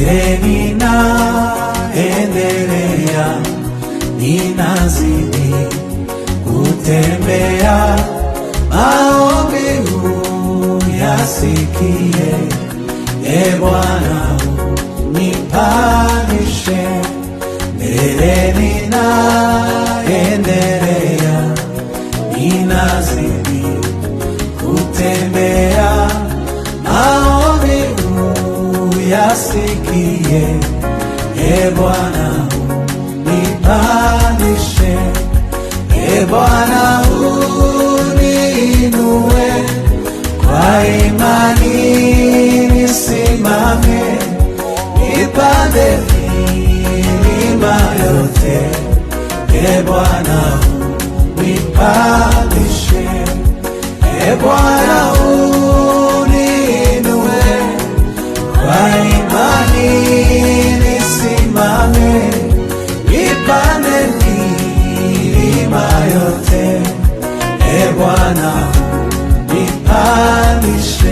ninaendelea, ninazidi kutembea, maombi uyasikie, Bwana unipandishe mbele, ninaendelea, ninazidi kutembea, maombi uyasikie, Bwana unipandishe, Bwana uniinue, kwa imani nisimame, nipande milima yote, Bwana unipandishe, Bwana uniinue, kwa imani nisimame, nipande milima yote, Bwana unipandishe.